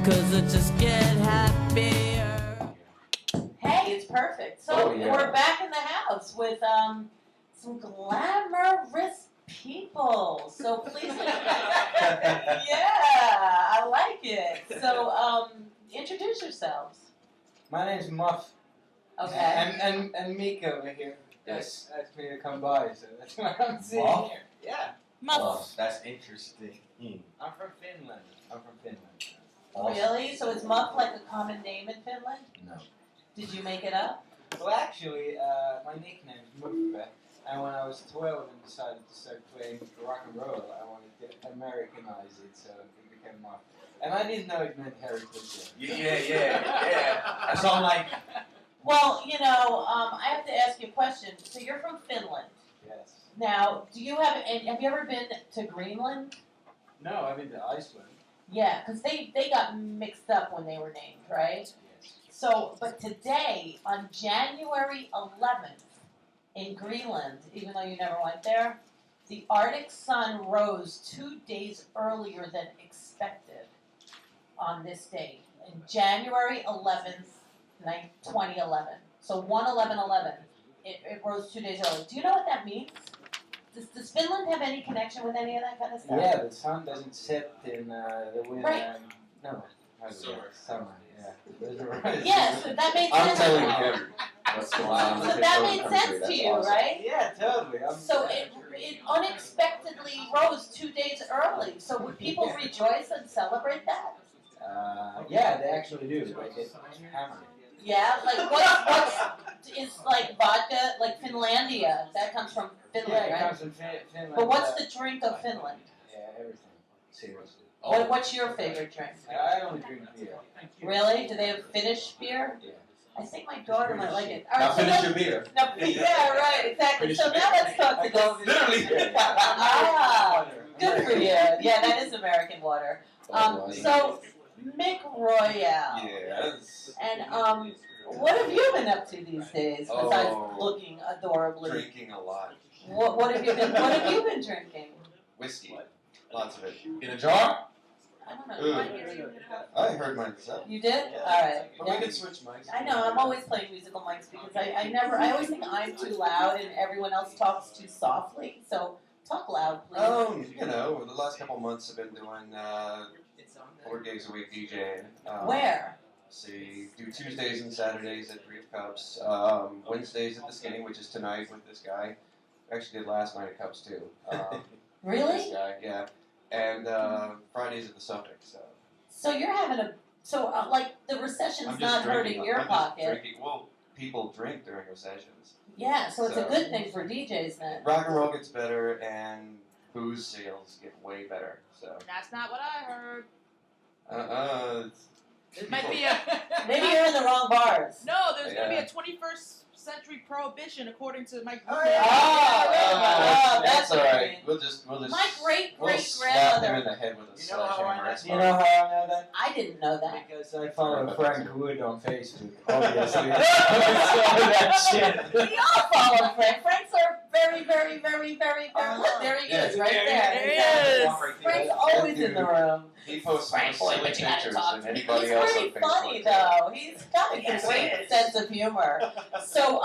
'cause I just get happier. Hey, it's perfect. So we're back in the house with some glamorous people. So please, yeah, I like it. So introduce yourselves. My name's Muff. Okay. And Mick over here. Yes. Asked me to come by, so that's why I'm sitting Muff? here. Yeah. Muff. Oh, that's interesting. I'm from Finland. Really? So is Muff like a common name in Finland? No. Did you make it up? Well, actually, my nickname is Muff. And when I was 12 and decided to start playing rock and roll, I wanted to Americanize it, so it became Muff. And I didn't know it meant Harry Potter. Yeah. That's all like. Well, you know, I have to ask you a question. So you're from Finland. Yes. Now, have you ever been to Greenland? No, I've been to Iceland. Yeah, because they got mixed up when they were named, right? Yes. So, but today, on January 11th, in Greenland, even though you never went there, the Arctic sun rose 2 days earlier than expected on this date. In January 11th, 2011. So 1/11/11, it rose 2 days early. Do you know what that means? Does Finland have any connection with any of that kind of stuff? Yeah, the sun doesn't set in the winter. Right. No. Summer. Yeah. Yeah, so that made I'm sense. telling him what's going on. So that made sense to you, right? Yeah, totally. So it unexpectedly rose 2 days early. So would people rejoice and celebrate that? Yeah, they actually do. They get hammered. Yeah, like what's is like vodka, like Finlandia. That comes from Finland, Yeah, it right? comes from Finland. But what's the drink of Finland? Yeah, everything. Seriously. What's your favorite drink? I only drink beer. Really? Do they have Finnish beer? Yeah. I think my daughter might like it. All Now right, so finish let's- your beer. No, yeah, right, exactly. So now let's talk to this. Literally. Ah, good for you. Yeah, that is American water. So Mick Royale. Yes. And what have you been up to these days besides Oh. looking adorably? Drinking a lot. What have you been drinking? Whiskey. Lots of it. In a jar? I don't know. Ooh. Might hear you. I heard myself. You did? All right. But Yeah. we can switch mics. I know. I'm always playing musical mics because I always think I'm too loud and everyone else talks too softly. So talk loud, please. Oh, you know, the last couple of months I've been doing 4 gigs a week DJing. Where? See, do Tuesdays and Saturdays at ReW Cups. Wednesdays at the Skinny, which is tonight with this guy. Actually did last night at Cups too. Really? This guy, yeah. And Fridays at the Suffolk. So you're having like the recession's not hurting your pocket. Drinking. Well, people drink during recessions. Yeah, so it's a So- good thing for DJs then. Rock and roll gets better, and booze sales get way better. So. That's not what I heard. It Might be a Maybe you're in the wrong bars. no. There's gonna be Yeah. a 21st century prohibition according to Mike. Oh, that's all what right. you mean. We'll just. My We'll slap him great-great-grandmother. in the head with a You know how sledgehammer. I That's know how I know that? I didn't know that. Because I follow Frank Wood on Facebook, obviously. That shit. We all follow Frank. Frank's our very, very, very, very, very. Look, there he is, right there. There he Exactly. is. Frank's always in the room. He posts Frank some boy, silly but you gotta pictures talk and to him. anybody He's else pretty on Facebook. funny though. He's got a Yes, great he is. sense of humor. So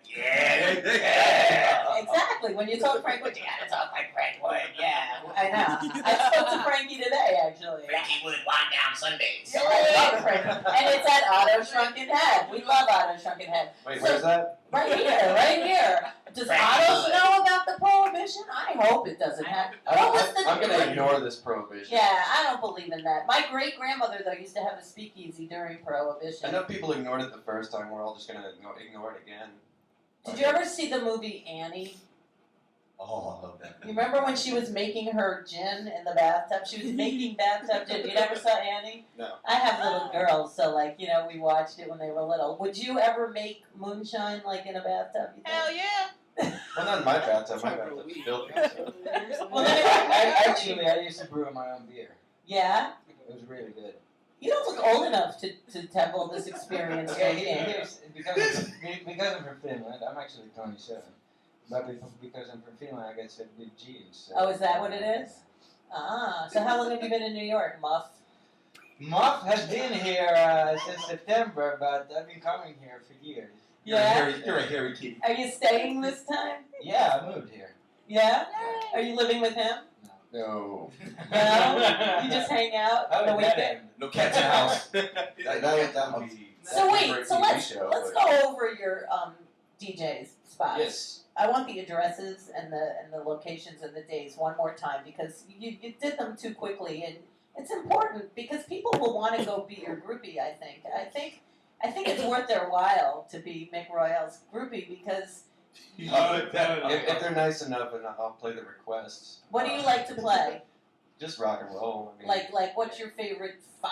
Yeah. exactly. When you talk Frank Wood, you gotta talk like Frank Wood. Yeah, I know. I spoke to Frankie today actually. Frankie Wood wind down Sundays. Yeah, I love Frank. And it's at Otto Shrunken Head. We love Otto Shrunken Head. Wait, So- where's that? Right here, right here. Does Frank Otto Wood. know about the prohibition? I hope it doesn't happen. What was the I'm gonna ignore this prohibition. Yeah, I don't believe in that. My great grandmother though used to have a speakeasy during Prohibition. I know people ignored it the first time. We're all just gonna ignore it again. Did you ever see the movie Annie? Oh, I love that. You remember when she was making her gin in the bathtub? She was making bathtub gin. You never saw Annie? No. I have little girls, so we watched it when they were little. Would you ever make moonshine like in a bathtub? You think? Hell yeah. Well, not in my bathtub. My bathtub's filthy. So. Well, I then, used to brew my own beer. yeah? It was really good. You don't look old enough to have all this experience drinking. Because I'm from Finland, I'm actually 27. But because I'm from Finland, I get said big G's. So. Oh, is that what it is? Ah, so how long have you been in New York, Muff? Muff has been here since September, but I've been coming here for years. Yeah. You're a hairy kitty. Are you staying this time? Yeah, I moved here. Yeah. Are you living with him? No. No. You just hang out How on the did that weekend. end? No cats in the house. That would be. So wait. for a So TV let's show, let's but- go over your DJ's spots. Yes. I want the addresses and the locations and the days one more time because you did them too quickly and it's important because people will want to go be your groupie. I think it's worth their while to be Mick Royale's groupie because If they're nice enough, and I'll play the requests. what do you like to play? Just rock and roll. I mean, Like what's your favorite 5?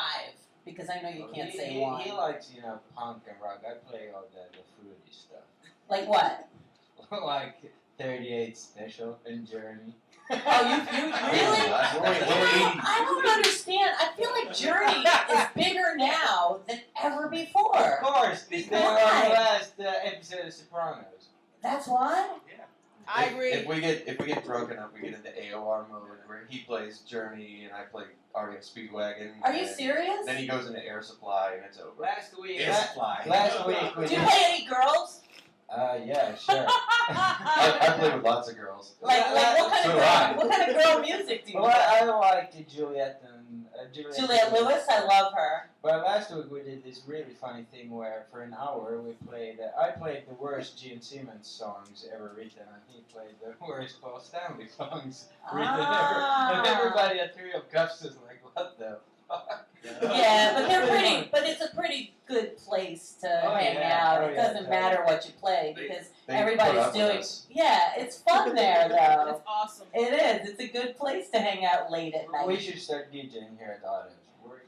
Because I know you can't say he, one. He likes, punk and rock. I play all the fruity stuff. Like what? Like 38 Special and Journey. Oh, you really? I don't understand. I feel like Journey is bigger now than ever before. Of course, they were on Why? the last episode of Sopranos. That's why? I agree. If we get drunk enough, we get into AOR mode where he plays Journey and I play REM Speedwagon. Are you and serious? Then he goes into Air Supply and it's over. Last week, Air Supply. last week we Do you did. play any girls? Yeah, sure. I play with lots of girls. Like what kind of girl music do you Well, play? I like Juliette and Juliette Lewis, I love her. But last week we did this really funny thing where for an hour we played. I played the worst Gene Simmons songs ever written, and he played the worst Paul Stanley songs written ever. And everybody at 3 of Cups was like, "What the fuck?" Yeah, but they're pretty. But it's a pretty good place to hang out. It doesn't matter what you play because They put everybody's up with doing. us. Yeah, it's fun there though. It's awesome. It is. It's a good place to hang out late at night. We should start DJing here at Otto's.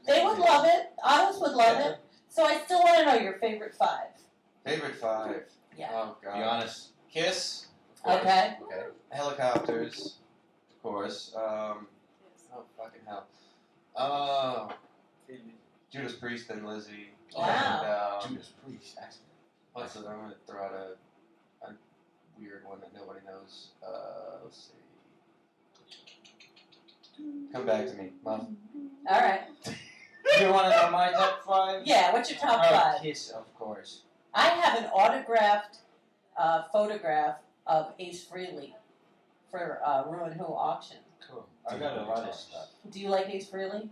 They would love it. Others would love it. So I still want to know your favorite 5. Favorite 5. Yeah. Oh God. Be honest. Kiss. Of course. Okay. Okay. Helicopters. Of course. Oh fucking hell. Judas Priest and Lizzie. Wow. And, Judas Priest. Actually. what's it? I'm gonna throw out a weird one that nobody knows. Let's see. Come back to me, Mom. All right. You want to know my top 5? Yeah. What's your top Oh, 5? Kiss, of course. I have an autographed photograph of Ace Frehley for ReW WhO auction. Cool. I got a lot of stuff. Do you like Ace Frehley?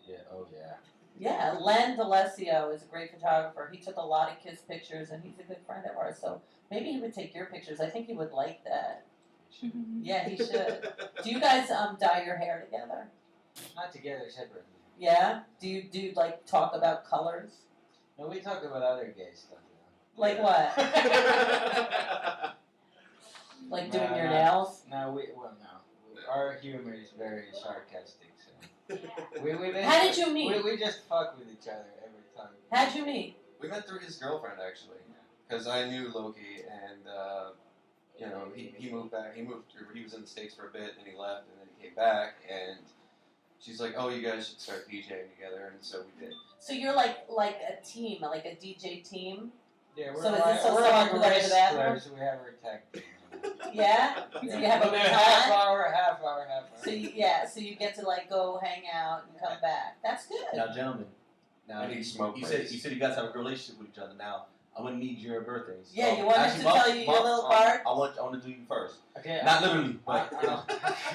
Yeah. Oh yeah. Yeah, Len D'Alessio is a great photographer. He took a lot of Kiss pictures, and he's a good friend of ours. So maybe he would take your pictures. I think he would like that. Yeah, he should. Do you guys dye your hair together? Not together, separately. Yeah. Do you like talk about colors? No, we talk about other gay stuff. Like what? Like doing your nails? No, no. Our humor is very sarcastic. So we How did you meet? We just fuck with each other every time. How'd you meet? We met through his girlfriend actually, because I knew Loki, and he moved back. He was in the States for a bit, and he left, and then he came back, and she's like, "Oh, you guys should start DJing together," and so we did. So you're like a team, like a DJ team? Yeah, we're So is like, this so we're someone like can go to the bathroom? wrestlers. We have our tag team. Yeah? So you have a We'll do good half time? hour, half hour. So you get to like go hang out and come back. That's good. Now, gentlemen. Now, And he smoked you breaks. said you guys have a good relationship with each other. Now, I'm gonna need your birthdays. Yeah, you want us to tell you your little card? I want to do you first. Okay. Not literally, but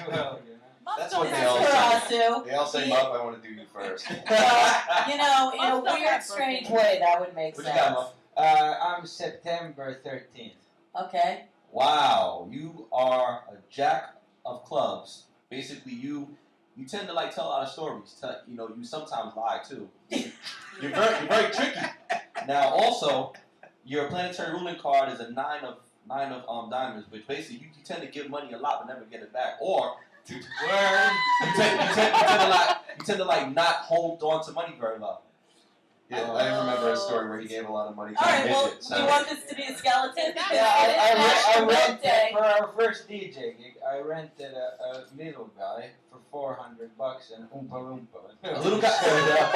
Well, That's don't what This they is all for say. us, Sue. They all say, Yeah. "Muff, I want to do you first." Well, in a Muff don't weird, have strange birthdays. way, that would make what you sense. got, Muff? I'm September 13th. Okay. Wow, you are a jack of clubs. Basically, you tend to like tell a lot of stories. You sometimes lie too. You're very tricky. Now, also, your planetary ruling card is a nine of diamonds, which basically you tend to give money a lot but never get it back. Or you tend to like not hold on to money very well. Yeah, I remember a story where he gave a lot of money to All a right, well, midget. do you want this to be a skeleton? Because Yeah, it is I National rented Day. for our first DJ gig. I rented a little guy for $400 and Oompa Loompa. A little guy.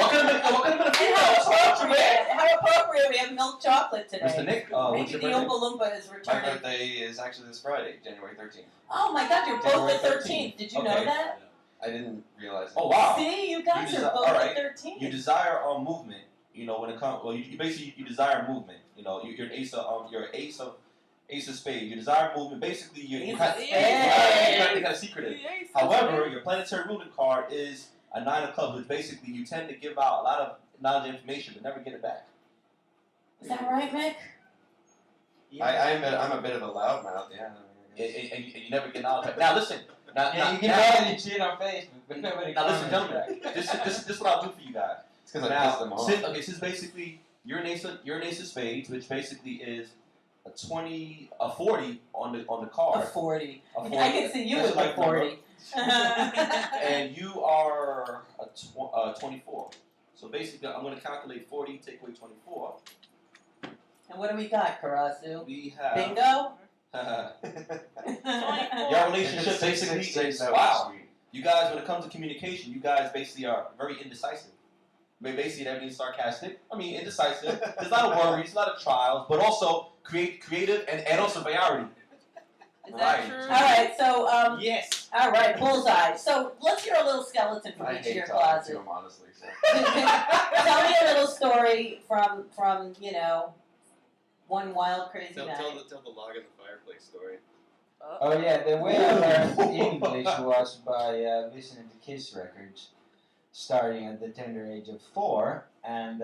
What could have been a And female? how appropriate we have milk chocolate today. Mr. Nick, what's Maybe your the birthday? Oompa Loompa is My returning. birthday is actually this Friday, January 13th. Oh my God, you're both January the 13th. 13th. Did you know Okay. that? I didn't realize it. Oh wow. See, you guys are both alright. 13. You desire movement. You know, when it comes, well, you basically you desire movement. You know, you're an ace of spades. You desire movement. Basically, you kind of think kind of secretive. However, your planetary ruling card is a 9 of clubs, which basically you tend to give out a lot of knowledge and information, but never get it back. Is that right, Mick? I'm a bit of a loudmouth, yeah. And you never get knowledge. Now listen. You can badly cheat on Facebook, but nobody. Now listen, gentlemen. This is what I'll do for you guys. It's because I pissed them off. Since basically you're an ace of spades, which basically is a 40 on the card. A 40. A 40. I can see you That's with like a 40. And you are a 24. So basically, I'm going to calculate 40, take away 24. And what do we got, Karasu? We have. Bingo? Your relationship basically is wow. You guys, when it comes to communication, you guys basically are very indecisive. Basically, that means sarcastic. I mean, indecisive. There's a lot of worries, a lot of trials, but also creative and also priority. Is that Right. true? All right, so, Yes. all right, bullseye. So let's hear a little skeleton from I each of hate your talking to closet. him, honestly. So. Tell me a little story from one wild, crazy Tell night. the log in the fireplace story. Oh yeah, the way I learned English was by listening to Kiss records, starting at the tender age of 4. And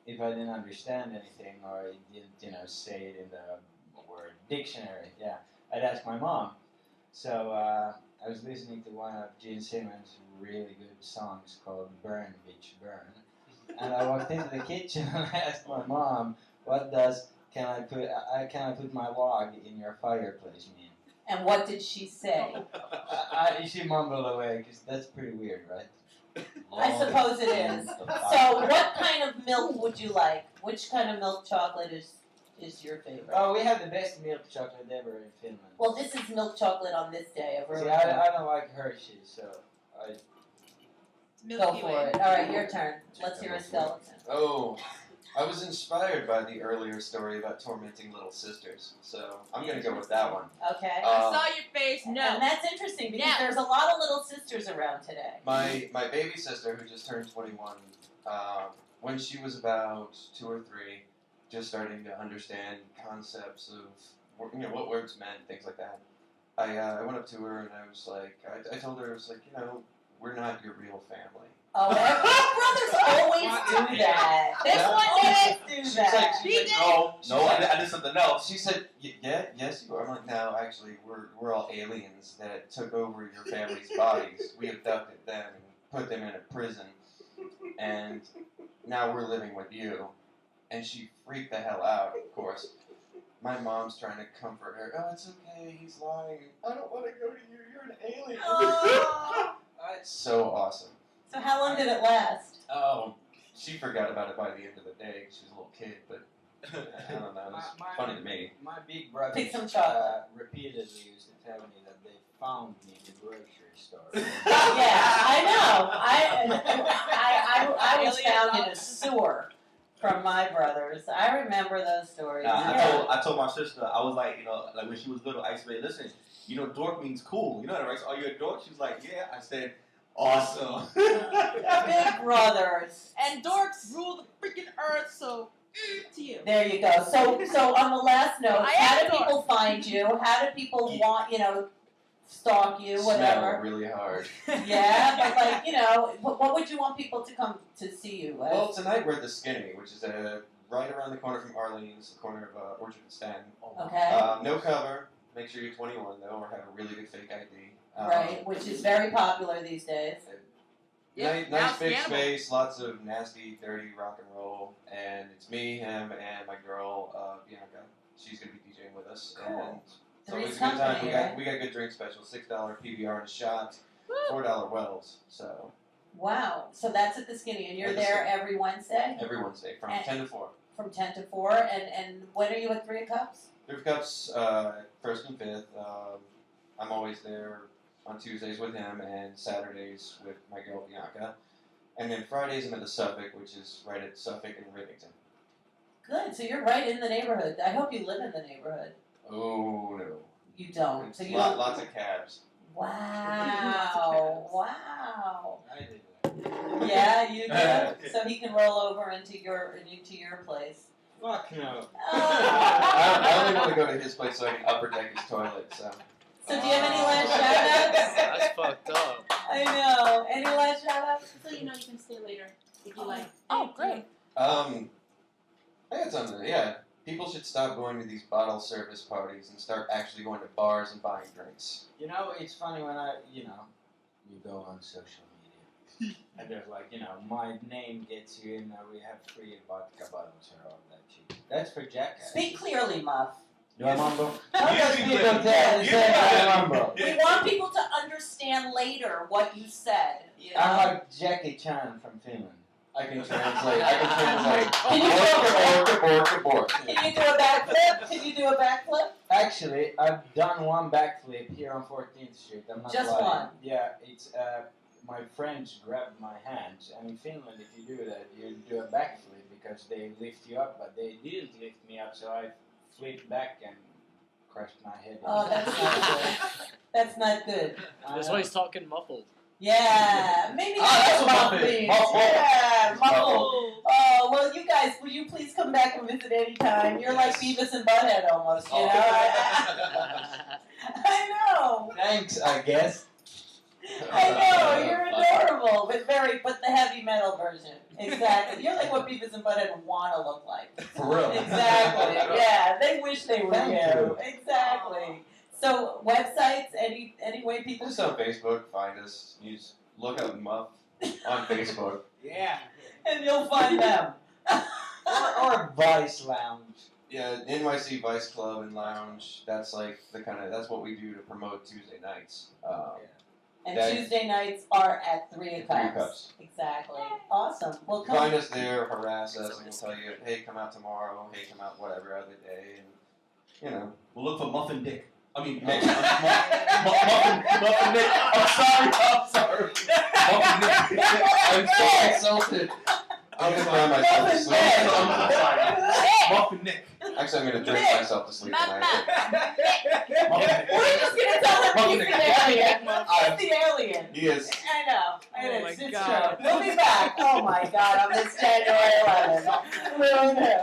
if I didn't understand anything or it didn't, say it in the word dictionary, I'd ask my mom. So I was listening to one of Gene Simmons' really good songs called "Burn, Bitch, Burn," and I walked into the kitchen and I asked my mom, "What does can I put my log in your fireplace mean?" And what did she say? She mumbled away because that's pretty weird, right? I suppose it is. So what kind of milk would you like? Which kind of milk chocolate is your favorite? Oh, we have the best milk chocolate ever in Finland. Well, this is milk chocolate on this day. See, I don't like Hershey's, so I. Go for it. All right, your turn. Let's hear a skeleton. Oh, I was inspired by the earlier story about tormenting little sisters, so I'm going to go with that one. Okay. I saw your face. No. And that's interesting because Yeah. there's a lot of little sisters around today. My baby sister, who just turned 21, when she was about 2 or 3, just starting to understand concepts of what words meant, things like that. I went up to her and I was like, I told her, I was like, we're not your real family. Oh, brothers always do that. They Yeah. always do that. No, I did something else. She said, yes, you are. I'm like, no, actually, we're all aliens that took over your family's bodies. We abducted them and put them in a prison, and now we're living with you. And she freaked the hell out, of course. My mom's trying to comfort her. Oh, it's okay, he's lying. I don't want to go to you. You're an alien. Oh. It's so awesome. So how long did it last? Oh, she forgot about it by the end of the day. She was a little kid, but I don't know. It was funny to me. My big brother Pick some chocolate. repeatedly used to tell me that they found me in the grocery store. Yeah, I know. I was Alien found in a adoption. sewer from my brothers. I remember those stories. Nah, Yeah. I told my sister, I was like, like when she was little, I used to say, listen, dork means cool. You know that, right? So, are you a dork? She was like, yeah. I said, awesome. Big brothers. And dorks rule the freaking earth, so to you. There you go. So on the last note, I how am do a dork. people find you? How do people want, stalk you, Smell whatever? really hard. Yeah, but what would you want people to come to see you with? Well, tonight we're at the Skinny, which is right around the corner from Arlene's, the corner of Orchard and Stanton. Okay. No cover. Make sure you're 21 though, or have a really good fake ID. Right, which is very popular these days. Yeah, Nice now big scannable. space, lots of nasty, dirty rock and roll, and it's me, him, and my girl Bianca. She's gonna be DJing with us, Cool. and it's Three's always a good time. company, We got good drink specials: $6 PBR and a shot, $4 Wells. So Wow. So that's at the Skinny, and you're At the there Skinny. every Wednesday every Wednesday from And- 10 to 4. from 10 to 4. And when are you at 3 Cups? 3 Cups, 1st and 5th. I'm always there on Tuesdays with him and Saturdays with my girl Bianca. And then Fridays I'm at the Suffolk, which is right at Suffolk and Rivington. Good. So you're right in the neighborhood. I hope you live in the neighborhood. Oh no. You don't. It's So you lots of cabs. Wow. Wow. I did that. Yeah, you do. So he can roll over into your place. Fuck no. I only want to go to his place so I can upper deck his toilet. So. So do you have any last shout-outs? That's fucked up. I know. Any last shout-outs? So you know you can stay later if you like. Oh, great. I got something. Yeah, people should stop going to these bottle service parties and start actually going to bars and buying drinks. You know, it's funny when you go on social media and there's like, my name gets you in, we have free vodka bottles or all that shit. That's for jackass. Speak clearly, Muff. You want mambo? Tell You us speak people clearly. to You speak mambo. We want people to understand later what you said. You know? I'm like Jackie Chan from Finland. I can translate. I can translate. Can you Can Can you do a backflip? Can you do a backflip? Actually, I've done one backflip here on 14th Street. I'm not Just lying. one? Yeah, it's my friends grabbed my hands, and in Finland, if you do that, you do a backflip because they lift you up, but they didn't lift me up, so I flipped back and crashed my head. Oh, that's not good. That's not good. That's why he's talking muffled. Yeah, maybe that's what muff muffled. means. Muffled. Yeah, muffled. Oh, well, you guys, will you please come back and visit anytime? You're like Beavis and Butthead almost, you know? I know. Thanks, I guess. I know, you're adorable, but the heavy metal version. Exactly. You're like what Beavis and Butthead want to look like. For real. Exactly. Yeah, they wish they were Thank you. you. Exactly. So websites, any way people Just on Facebook, find us. You just look up Muff on Facebook. Yeah. and you'll find them. Or Vice Lounge. Yeah, NYC Vice Club and Lounge. That's like that's what we do to promote Tuesday nights. And That- Tuesday nights are at 3 o'clock. 3 Cups. Exactly. Awesome. Well, Find come. us there, harass us, and we'll tell you, hey, come out tomorrow. Hey, come out whatever other day, and We'll look for Muffin Dick. I mean, Nick. Muffin Nick. I'm sorry. Muffin Nick. I'm so insulted. I'm gonna cry myself to sleep. I'm sorry. Muffin Nick. Actually, I'm gonna drink Nick. myself to sleep Not tonight. Muffin Nick. We're just gonna tell him he's the alien. He's the alien. He is. I know. Oh my It's God. true. We'll be back. Oh my God, on this January 11th. Ruin him.